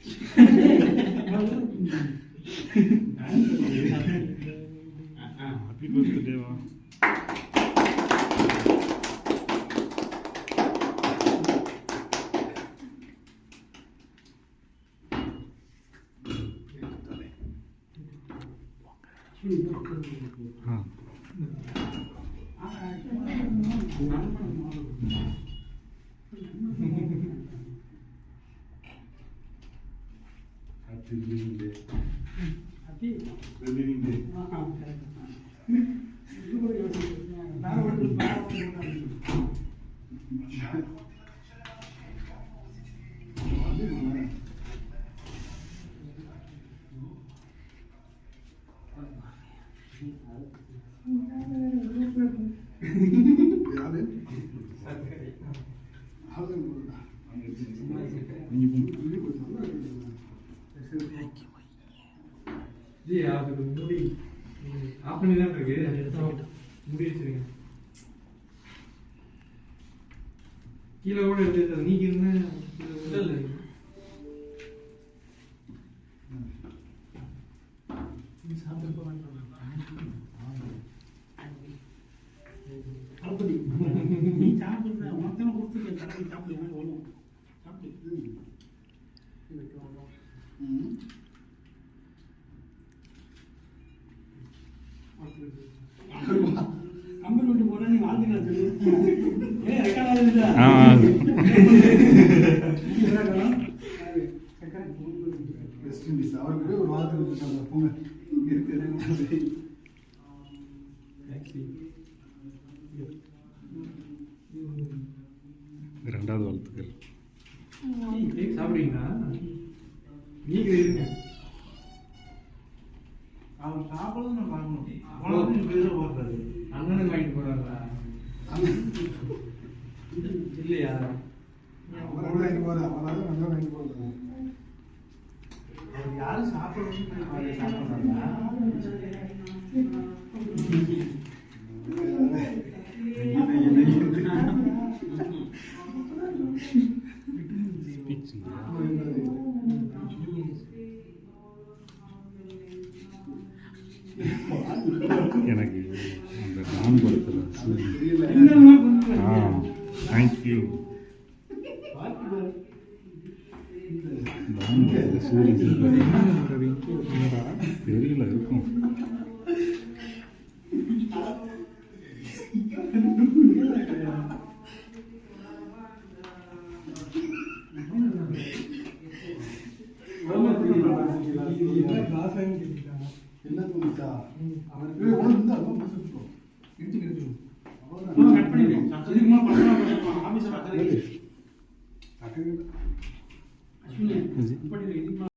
Happy birthday, wow. हाँ Happy living day. Happy living day. जी आप मुड़ी आपने ना करके मुड़ी வச்சிருங்க கீழ கூட எடுத்து நீங்க என்ன கீழ இல்ல நீ சாப்பிட போறாங்க அப்படி நீ சாப்பிடுற உனக்கு கொடுத்துக்க கடை சாப்பிடு என்ன வேணும் சாப்பிடு கம்பெனி விட்டு போனா நீ வாழ்ந்துக்கலாம் சொல்லு ஏன் ரெக்கார்ட் ஆகுது வெஸ்ட் இண்டீஸ் அவருக்கு ஒரு வாரத்துக்கு வச்சுட்டாங்க போங்க ரெண்டாவது வாழ்த்துக்கள் சாப்பிடுவீங்களா நீங்க இருங்க அவர் சாப்பிடணும் நான் பார்க்கணும் அண்ணனுக்கு வாங்கிட்டு போறாங்களா இல்லையா வாங்கிட்டு போற அவரால் நல்லா வாங்கிட்டு போறாங்க அவர் யாரும் சாப்பிடணும்னு சாப்பிட்றாங்களா எனக்கு அந்த நான் படத்தில் தேங்க்யூ நான் படத்தில் சூரியன் தெரியல இருக்கும் என்ன தோணுச்சா அவருக்கு ஒன்று கட் பண்ணிடுறேன் இதுக்கு பண்ணலாம் ஆஃபீஸர் ஆஃபீஸர் அஸ்வினி பண்ணிடுறேன்